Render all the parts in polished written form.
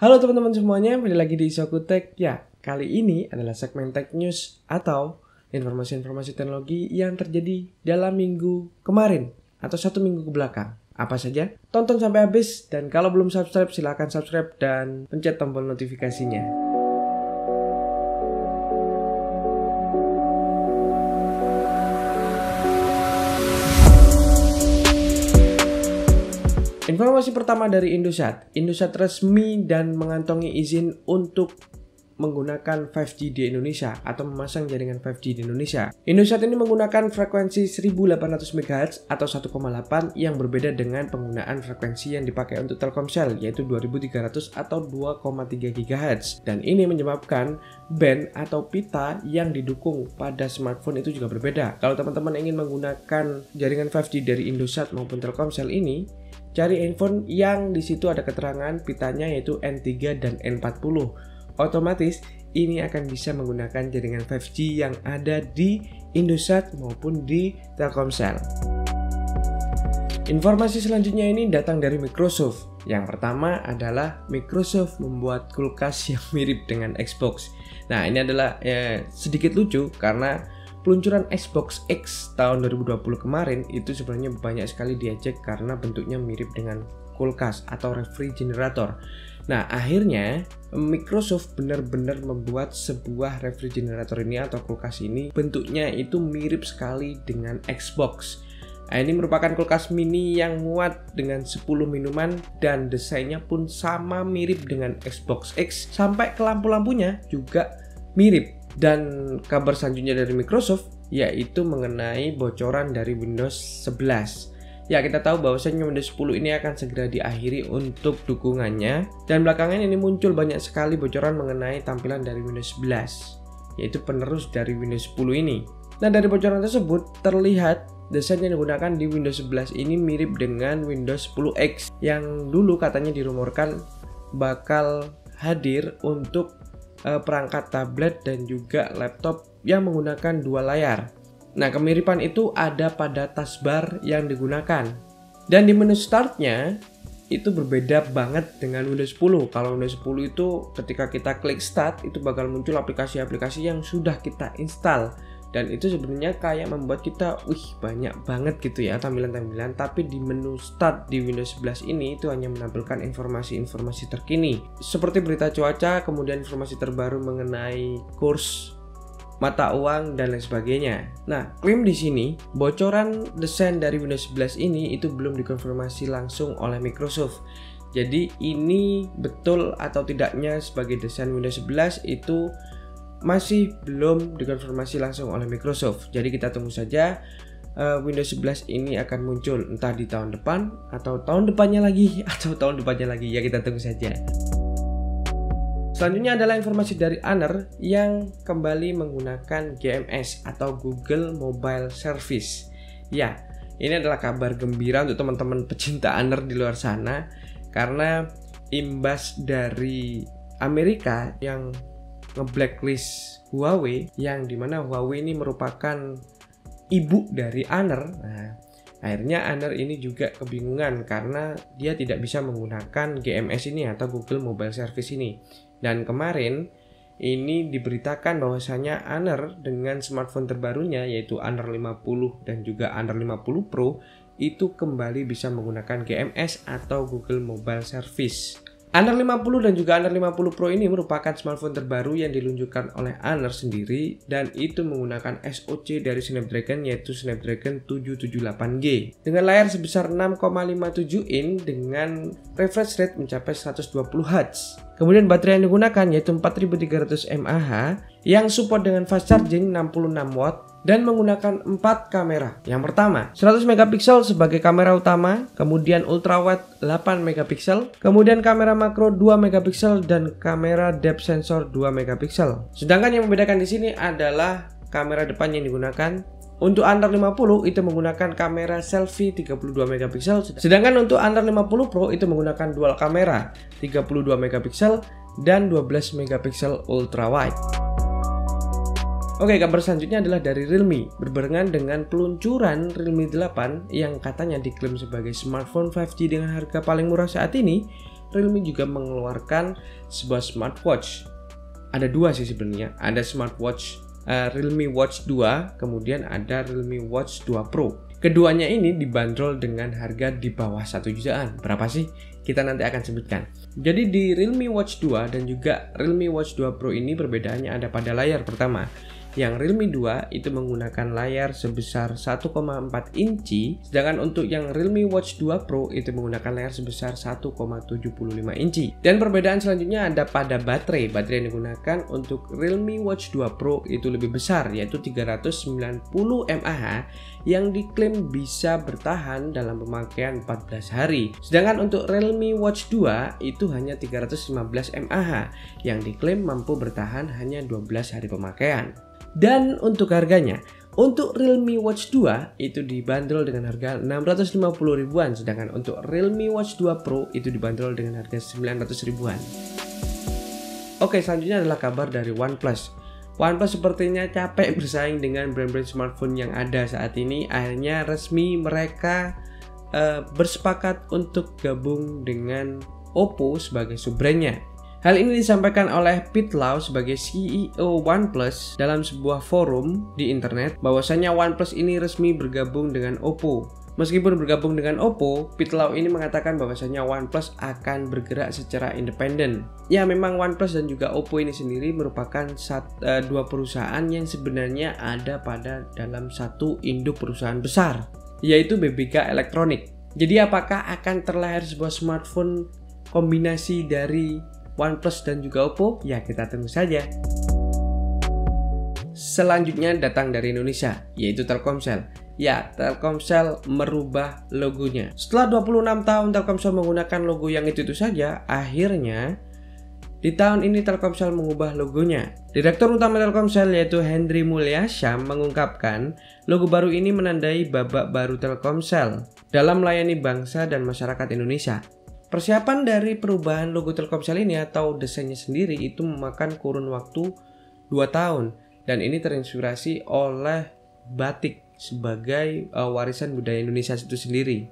Halo teman-teman semuanya, kembali lagi di Isoku Tech. Ya, kali ini adalah segmen Tech News atau informasi-informasi teknologi yang terjadi dalam minggu kemarin atau 1 minggu ke belakang. Apa saja? Tonton sampai habis, dan kalau belum subscribe silahkan subscribe dan pencet tombol notifikasinya. Informasi pertama dari Indosat. Indosat resmi dan mengantongi izin untuk menggunakan 5G di Indonesia atau memasang jaringan 5G di Indonesia. Indosat ini menggunakan frekuensi 1800 MHz atau 1,8 yang berbeda dengan penggunaan frekuensi yang dipakai untuk Telkomsel, yaitu 2300 atau 2,3 GHz. Dan ini menyebabkan band atau pita yang didukung pada smartphone itu juga berbeda. Kalau teman-teman ingin menggunakan jaringan 5G dari Indosat maupun Telkomsel ini, cari handphone yang di situ ada keterangan pitanya yaitu N3 dan N40. Otomatis ini akan bisa menggunakan jaringan 5G yang ada di Indosat maupun di Telkomsel. Informasi selanjutnya ini datang dari Microsoft. Yang pertama adalah Microsoft membuat kulkas yang mirip dengan Xbox. Nah, ini adalah sedikit lucu karena peluncuran Xbox X tahun 2020 kemarin itu sebenarnya banyak sekali diejek karena bentuknya mirip dengan kulkas atau refrigerator. Nah, akhirnya Microsoft benar-benar membuat sebuah refrigerator ini atau kulkas ini bentuknya itu mirip sekali dengan Xbox. Nah, ini merupakan kulkas mini yang muat dengan 10 minuman dan desainnya pun sama mirip dengan Xbox X, sampai ke lampu-lampunya juga mirip. Dan kabar selanjutnya dari Microsoft yaitu mengenai bocoran dari Windows 11. Ya, kita tahu bahwasanya Windows 10 ini akan segera diakhiri untuk dukungannya, dan belakangan ini muncul banyak sekali bocoran mengenai tampilan dari Windows 11, yaitu penerus dari Windows 10 ini. Nah, dari bocoran tersebut terlihat desain yang digunakan di Windows 11 ini mirip dengan Windows 10X yang dulu katanya dirumorkan bakal hadir untuk perangkat tablet dan juga laptop yang menggunakan dua layar. Nah, kemiripan itu ada pada taskbar yang digunakan. Dan di menu startnya itu berbeda banget dengan Windows 10. Kalau Windows 10 itu ketika kita klik start itu bakal muncul aplikasi-aplikasi yang sudah kita install. Dan itu sebenarnya kayak membuat kita, banyak banget gitu ya tampilan-tampilan. Tapi di menu start di Windows 11 ini itu hanya menampilkan informasi-informasi terkini seperti berita cuaca, kemudian informasi terbaru mengenai kurs mata uang dan lain sebagainya. Nah, klaim di sini bocoran desain dari Windows 11 ini itu belum dikonfirmasi langsung oleh Microsoft. Jadi ini betul atau tidaknya sebagai desain Windows 11 itu masih belum dikonfirmasi langsung oleh Microsoft. Jadi kita tunggu saja Windows 11 ini akan muncul entah di tahun depan atau tahun depannya lagi atau tahun depannya lagi. Ya, kita tunggu saja. Selanjutnya adalah informasi dari Honor yang kembali menggunakan GMS atau Google Mobile Service. Ya, ini adalah kabar gembira untuk teman-teman pecinta Honor di luar sana, karena imbas dari Amerika yang nge-blacklist Huawei, yang dimana Huawei ini merupakan ibu dari Honor. Nah, akhirnya Honor ini juga kebingungan karena dia tidak bisa menggunakan GMS ini atau Google Mobile Service ini. Dan kemarin ini diberitakan bahwasanya Honor dengan smartphone terbarunya yaitu Honor 50 dan juga Honor 50 Pro itu kembali bisa menggunakan GMS atau Google Mobile Service. Honor 50 dan juga Honor 50 Pro ini merupakan smartphone terbaru yang diluncurkan oleh Honor sendiri, dan itu menggunakan SoC dari Snapdragon yaitu Snapdragon 778G dengan layar sebesar 6,57 in dengan refresh rate mencapai 120 Hz. Kemudian baterai yang digunakan yaitu 4300 mAh yang support dengan fast charging 66 watt dan menggunakan 4 kamera. Yang pertama, 100 megapiksel sebagai kamera utama, kemudian ultrawide 8 megapiksel, kemudian kamera makro 2 megapiksel dan kamera depth sensor 2 megapiksel. Sedangkan yang membedakan di sini adalah kamera depan yang digunakan. Untuk Honor 50 itu menggunakan kamera selfie 32 megapiksel, sedangkan untuk Honor 50 Pro itu menggunakan dual kamera 32 megapiksel dan 12 megapiksel ultrawide. Oke, kabar selanjutnya adalah dari Realme. Berbarengan dengan peluncuran Realme 8 yang katanya diklaim sebagai smartphone 5G dengan harga paling murah saat ini, Realme juga mengeluarkan sebuah smartwatch. Ada dua sih sebenarnya, ada smartwatch Realme Watch 2, kemudian ada Realme Watch 2 Pro. Keduanya ini dibanderol dengan harga di bawah 1 jutaan. Berapa sih? Kita nanti akan sebutkan. Jadi di Realme Watch 2 dan juga Realme Watch 2 Pro ini perbedaannya ada pada layar pertama. Yang Realme 2 itu menggunakan layar sebesar 1,4 inci, sedangkan untuk yang Realme Watch 2 Pro itu menggunakan layar sebesar 1,75 inci. Dan perbedaan selanjutnya ada pada baterai. Baterai yang digunakan untuk Realme Watch 2 Pro itu lebih besar, yaitu 390 mAh yang diklaim bisa bertahan dalam pemakaian 14 hari. Sedangkan untuk Realme Watch 2 itu hanya 315 mAh yang diklaim mampu bertahan hanya 12 hari pemakaian. Dan untuk harganya, untuk Realme Watch 2 itu dibanderol dengan harga 650 ribuan, sedangkan untuk Realme Watch 2 Pro itu dibanderol dengan harga 900 ribuan. Oke, selanjutnya adalah kabar dari OnePlus. OnePlus sepertinya capek bersaing dengan brand-brand smartphone yang ada saat ini. Akhirnya resmi mereka bersepakat untuk gabung dengan Oppo sebagai sub-brandnya. Hal ini disampaikan oleh Pete Lau sebagai CEO OnePlus dalam sebuah forum di internet, bahwasanya OnePlus ini resmi bergabung dengan Oppo. Meskipun bergabung dengan Oppo, Pete Lau ini mengatakan bahwasanya OnePlus akan bergerak secara independen. Ya, memang OnePlus dan juga Oppo ini sendiri merupakan dua perusahaan yang sebenarnya ada pada dalam satu induk perusahaan besar, yaitu BBK Elektronik. Jadi apakah akan terlahir sebuah smartphone kombinasi dari OnePlus dan juga Oppo? Ya, kita tunggu saja. Selanjutnya datang dari Indonesia, yaitu Telkomsel. Ya, Telkomsel merubah logonya. Setelah 26 tahun Telkomsel menggunakan logo yang itu saja, akhirnya di tahun ini Telkomsel mengubah logonya. Direktur utama Telkomsel yaitu Hendry Mulyasham mengungkapkan, logo baru ini menandai babak baru Telkomsel dalam melayani bangsa dan masyarakat Indonesia. Persiapan dari perubahan logo Telkomsel ini atau desainnya sendiri itu memakan kurun waktu 2 tahun, dan ini terinspirasi oleh batik sebagai warisan budaya Indonesia itu sendiri.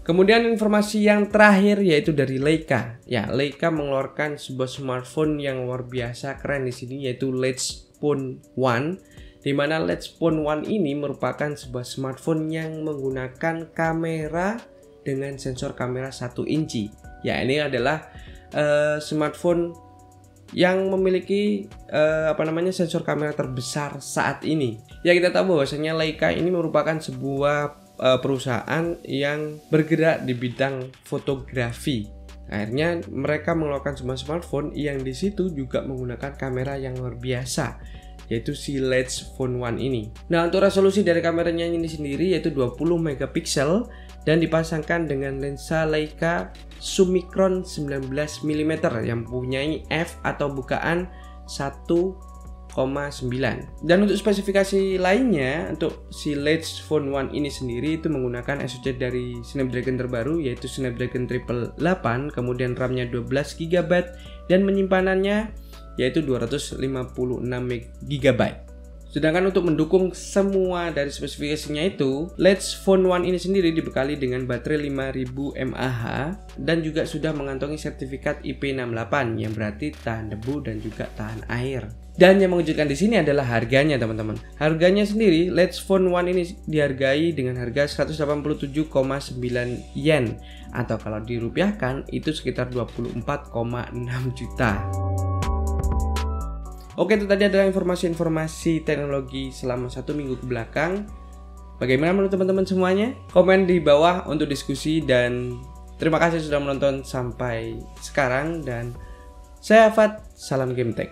Kemudian informasi yang terakhir yaitu dari Leica. Ya, Leica mengeluarkan sebuah smartphone yang luar biasa keren di sini, yaitu Lightphone One. Di mana Lightphone One ini merupakan sebuah smartphone yang menggunakan kamera dengan sensor kamera 1 inci. Ya, ini adalah smartphone yang memiliki sensor kamera terbesar saat ini. Ya, kita tahu bahwasanya Leica ini merupakan sebuah perusahaan yang bergerak di bidang fotografi. Akhirnya mereka mengeluarkan sebuah smartphone yang di situ juga menggunakan kamera yang luar biasa, yaitu si Lightphone One ini. Nah, untuk resolusi dari kameranya ini sendiri yaitu 20 megapiksel dan dipasangkan dengan lensa Leica Summicron 19 mm yang mempunyai f atau bukaan 1,9. Dan untuk spesifikasi lainnya, untuk si Lightphone One ini sendiri itu menggunakan SoC dari Snapdragon terbaru yaitu Snapdragon 888, kemudian RAM-nya 12 GB dan menyimpanannya yaitu 256 GB. Sedangkan untuk mendukung semua dari spesifikasinya itu, Lightphone One ini sendiri dibekali dengan baterai 5000 mAh dan juga sudah mengantongi sertifikat IP68 yang berarti tahan debu dan juga tahan air. Dan yang mengejutkan di sini adalah harganya, teman-teman. Harganya sendiri, Lightphone One ini dihargai dengan harga 187,9 yen atau kalau dirupiahkan itu sekitar 24,6 juta. Oke, itu tadi adalah informasi-informasi teknologi selama 1 minggu ke belakang. Bagaimana menurut teman-teman semuanya? Komen di bawah untuk diskusi, dan terima kasih sudah menonton sampai sekarang. Dan saya Afat, salam GameTech.